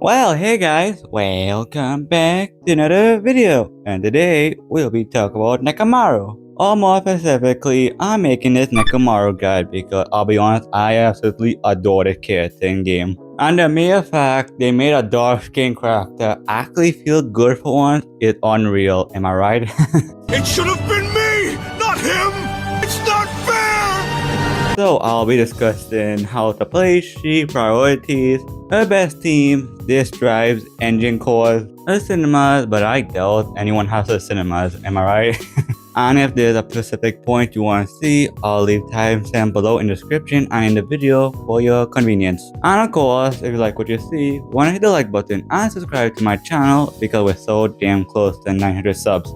Well, hey guys, welcome back to another video, and today we'll be talking about Nekomaru. Or more specifically, I'm making this Nekomaru guide because I'll be honest, I absolutely adore this character in game. And the mere fact they made a dark skin character actually feel good for once is unreal, am I right? It should have been me, not him! It's not fair! So I'll be discussing how to play she, priorities, her best team, disk drives, engine cores, her cinemas, but I doubt anyone has her cinemas, am I right? And if there's a specific point you want to see, I'll leave timestamp below in the description and in the video for your convenience. And of course, if you like what you see, wanna hit the like button and subscribe to my channel because we're so damn close to 900 subs.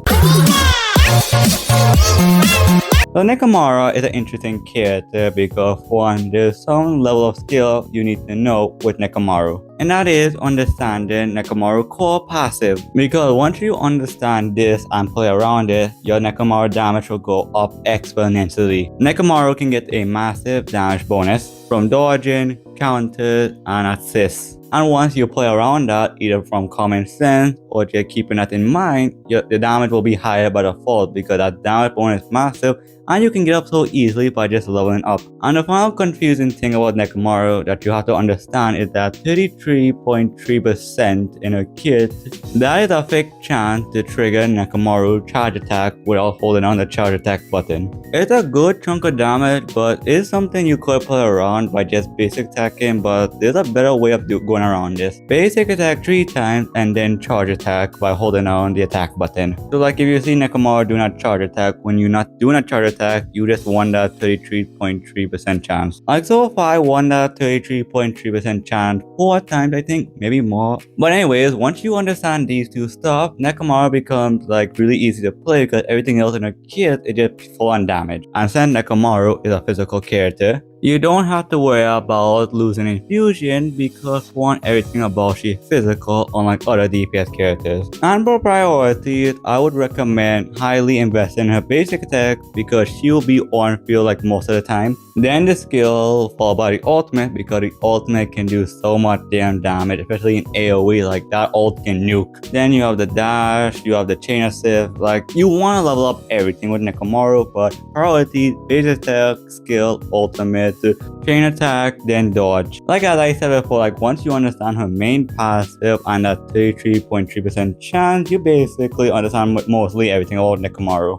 So Nekomata is an interesting character because one, there's some level of skill you need to know with Nekomaru. And that is understanding Nekomaru core passive. Because once you understand this and play around it, your Nekomaru damage will go up exponentially. Nekomaru can get a massive damage bonus from dodging, counters, and assists. And once you play around that, either from common sense or just keeping that in mind, the damage will be higher by default because that damage bonus is massive and you can get up so easily by just leveling up. And the final confusing thing about Nekomaru that you have to understand is that 33.3% in a kit, that is a fake chance to trigger Nekomaru charge attack without holding on the charge attack button. It's a good chunk of damage, but it's something you could play around by just basic attacking, but there's a better way of going around this. Basic attack 3 times and then charge attack by holding on the attack button. So like if you see Nekomaru doing a charge attack, when you're not doing a charge attack, you just won that 33.3% chance. Like so far I won that 33.3% chance 4 times I think, maybe more. But anyways, once you understand these two stuff, Nekomaru becomes like really easy to play because everything else in a kit is just full on damage. And since Nekomaru is a physical character, you don't have to worry about losing infusion because one, everything about she is physical unlike other DPS characters. And for priorities, I would recommend highly investing in her basic attack because she'll be on field like most of the time. Then the skill followed by the ultimate because the ultimate can do so much damn damage, especially in AoE, like that ult can nuke. Then you have the dash, you have the chain assist, like you want to level up everything with Nekomaru, but priorities, basic attack, skill, ultimate, chain attack, then dodge. Like as I said before, like once you understand her main passive and that 33.3% chance, you basically understand mostly everything about Nekomaru.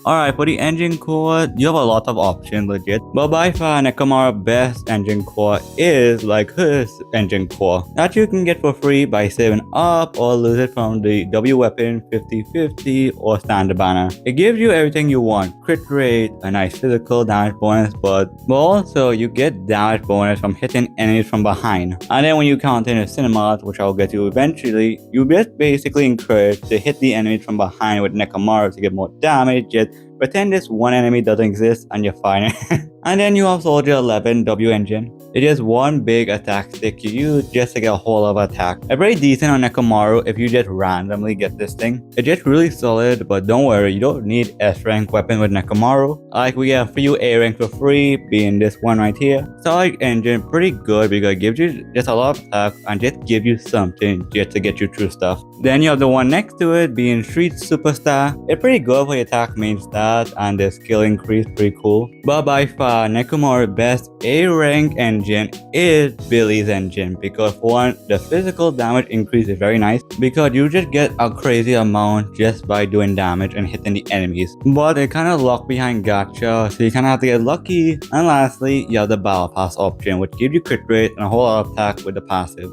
Alright, for the engine core, you have a lot of options legit, but by far Nekomaru's best engine core is like her engine core that you can get for free by saving up or lose it from the W weapon 50/50 or standard banner. It gives you everything you want, crit rate, a nice physical damage bonus, but also you get damage bonus from hitting enemies from behind. And then when you count in the cinemas, which I'll get to eventually, you get basically encouraged to hit the enemies from behind with Nekomaru to get more damage, yet pretend this one enemy doesn't exist and you're fine. And then you have Soldier 11 W engine. It is one big attack stick you use just to get a whole lot of attack. It's very decent on Nekomaru if you just randomly get this thing. It's just really solid, but don't worry, you don't need S rank weapon with Nekomaru. Like we have few A rank for free, being this one right here. Solid engine, pretty good because it gives you just a lot of attack and just give you something just to get you through stuff. Then you have the one next to it being Street Superstar. It's pretty good for your attack main stat and the skill increase, pretty cool. But by far, Nekomaru's best A rank engine is Billy's engine because for one, the physical damage increase is very nice because you just get a crazy amount just by doing damage and hitting the enemies. But it kind of locked behind gacha, so you kind of have to get lucky. And lastly, you have the battle pass option, which gives you crit rate and a whole lot of attack with the passive.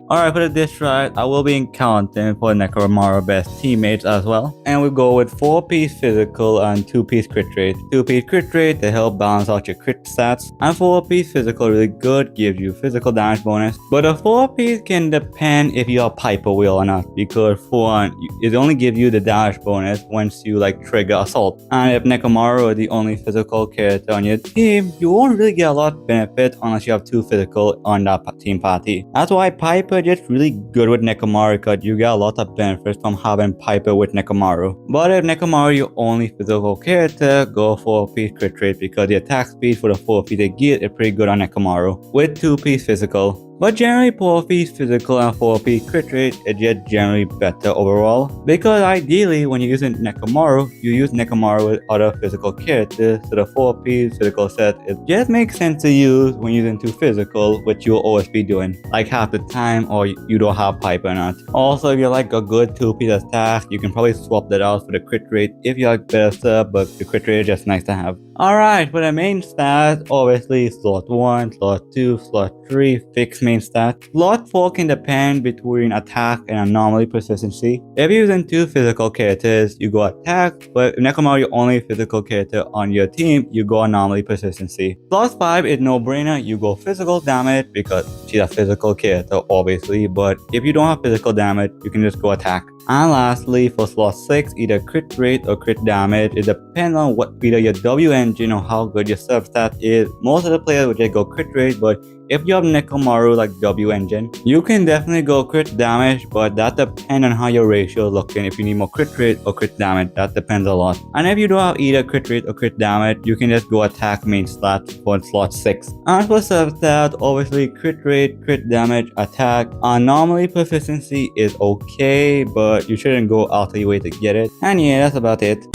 Alright, for the disk drive, I will be encountering for Nekomaru best teammates as well. And we go with 4-piece physical and 2-piece crit rate. 2-piece crit rate to help balance out your crit stats. And 4-piece physical really good, gives you physical damage bonus. But a 4-piece can depend if you are Piper Wheel or not. Because for one, it only gives you the damage bonus once you like trigger assault. And if Nekomaru is the only physical character on your team, you won't really get a lot of benefit unless you have 2 physical on that team party. That's why Piper just really good with Nekomaru because you get a lot of benefits from having Piper with Nekomaru. But if Nekomaru your only physical character, go 4-piece crit rate because the attack speed for the 4-piece they get is pretty good on Nekomaru, with 2-piece physical. But generally 4-piece physical and 4-piece crit rate is just generally better overall, because ideally when you're using Nekomaru, you use Nekomaru with other physical characters, so the 4-piece physical set it just makes sense to use when using 2 physical, which you'll always be doing, like half the time or you don't have Piper or not. Also, if you like a good 2-piece attack, you can probably swap that out for the crit rate if you like better sub, but the crit rate is just nice to have. Alright, for the main stats, obviously slot 1, slot 2, slot 3, fixed main stats. Slot 4 can depend between attack and anomaly persistency. If you're using 2 physical characters, you go attack, but if Nekomaru your only physical character on your team, you go anomaly persistency. Slot 5 is no-brainer, you go physical damage because she's a physical character obviously, but if you don't have physical damage, you can just go attack. And lastly, for slot 6, either crit rate or crit damage. It depends on what either your W engine or how good your substat is. Most of the players will just go crit rate, but if you have Nekomaru like W engine, you can definitely go crit damage, but that depends on how your ratio is looking. If you need more crit rate or crit damage, that depends a lot. And if you don't have either crit rate or crit damage, you can just go attack main stat for slot 6. And for substat, obviously crit rate, crit damage, attack. Anomaly persistency is okay, but you shouldn't go out of your way to get it. And yeah, that's about it.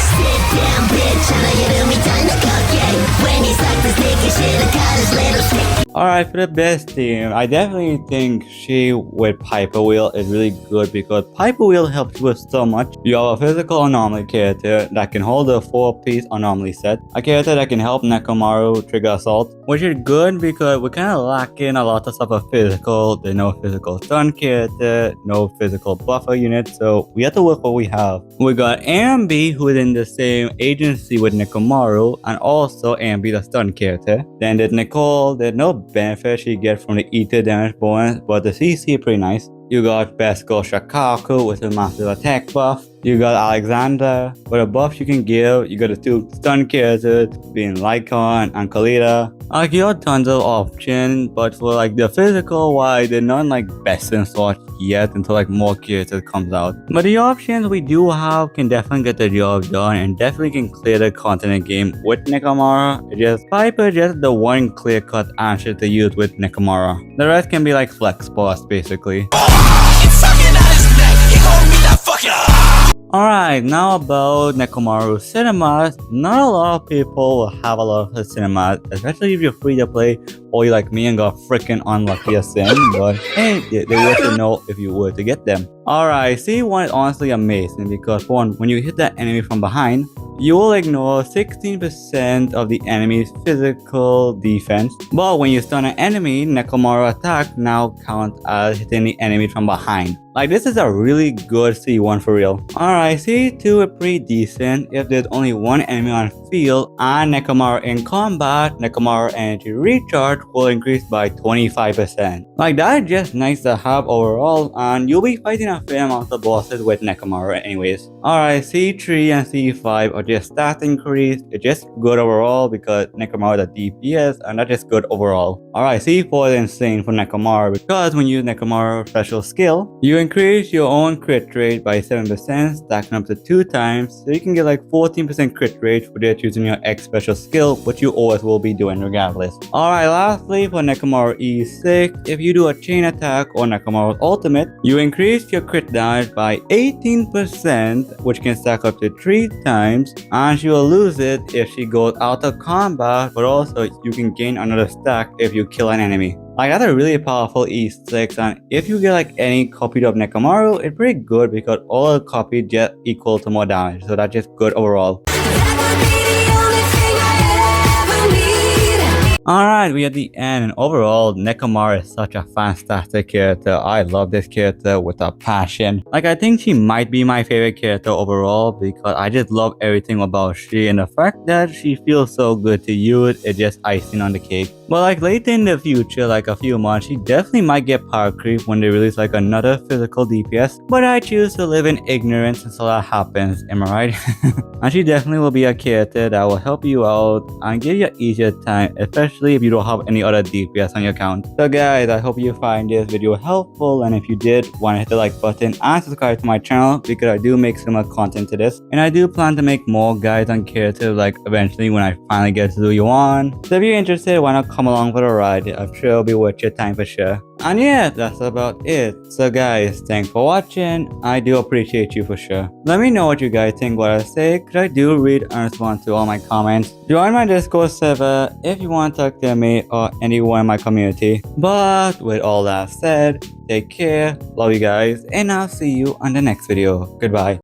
Alright, for the best team, I definitely think she with Piper Wheel is really good because Piper Wheel helps you with so much. You have a physical anomaly character that can hold a 4-piece anomaly set, a character that can help Nekomaru trigger assault, which is good because we're kind of lacking a lot of stuff of physical. There's no physical stun character, no physical buffer unit, so we have to work what we have. We got Ambi, who is in the same agency with Nekomaru, and also Ambi the stun character. Then there's Nicole, there's no benefit she gets from the ether damage bonus, but the CC is pretty nice. You got Besco Shakaku with a massive attack buff. You got Alexander with a buff you can give. You got the 2 stun characters being Lycon and Kalita. Like you have tons of options, but for like the physical wise, they're not like best in slot yet until like more characters comes out. But the options we do have can definitely get the job done and definitely can clear the continent game with Nekomaru. Just Piper just the one clear cut answer to use with Nekomaru. The rest can be like flex spots basically. Alright, now about Nekomata Cinema. Not a lot of people will have a lot of her cinemas, especially if you're free to play or you like me and got freaking unlucky as sin, but hey, they worth to know if you were to get them. Alright, C1 is honestly amazing because for one, when you hit that enemy from behind, you will ignore 16% of the enemy's physical defense, but when you stun an enemy, Nekomaru attack now counts as hitting the enemy from behind. Like, this is a really good C1 for real. Alright, C2 is pretty decent if there's only one enemy on field and Nekomaru in combat. Nekomaru energy recharge will increase by 25%. Like, that is just nice to have overall, and you'll be fighting a fair amount of bosses with Nekomaru anyways. Alright, C3 and C5 are just stat increase. It's just good overall because Nekomaru is a DPS and that's just good overall. Alright, C4 is insane for Nekomaru because when you use Nekomaru special skill, you increase your own crit rate by 7%, stacking up to 2 times, so you can get like 14% crit rate for just using your X special skill, which you always will be doing regardless. Alright, lastly for Nekomaru E6, if you do a chain attack or Nekomaru's ultimate, you increase your crit damage by 18%, which can stack up to 3 times, and she will lose it if she goes out of combat, but also you can gain another stack if you kill an enemy. Like, that's a really powerful E6, and if you get like any copy of Nekomaru, it's pretty good because all the copies get equal to more damage, so that's just good overall. Alright, we are at the end, and overall, Nekomata is such a fantastic character. I love this character with a passion. Like, I think she might be my favorite character overall because I just love everything about she, and the fact that she feels so good to use is just icing on the cake. But like later in the future, like a few months, she definitely might get power creep when they release like another physical DPS. But I choose to live in ignorance until that happens, am I right? And she definitely will be a character that will help you out and give you an easier time, especially especially if you don't have any other DPS on your account. So guys, I hope you find this video helpful, and if you did, want to hit the like button and subscribe to my channel because I do make similar content to this, and I do plan to make more guides on creative like eventually when I finally get to do you on. So if you're interested, why not come along for the ride? I'm sure it'll be worth your time for sure. And yeah, that's about it. So guys, thanks for watching. I do appreciate you for sure. Let me know what you guys think what I say, because I do read and respond to all my comments. Join my Discord server if you want to talk to me or anyone in my community. But with all that said, take care, love you guys, and I'll see you on the next video. Goodbye.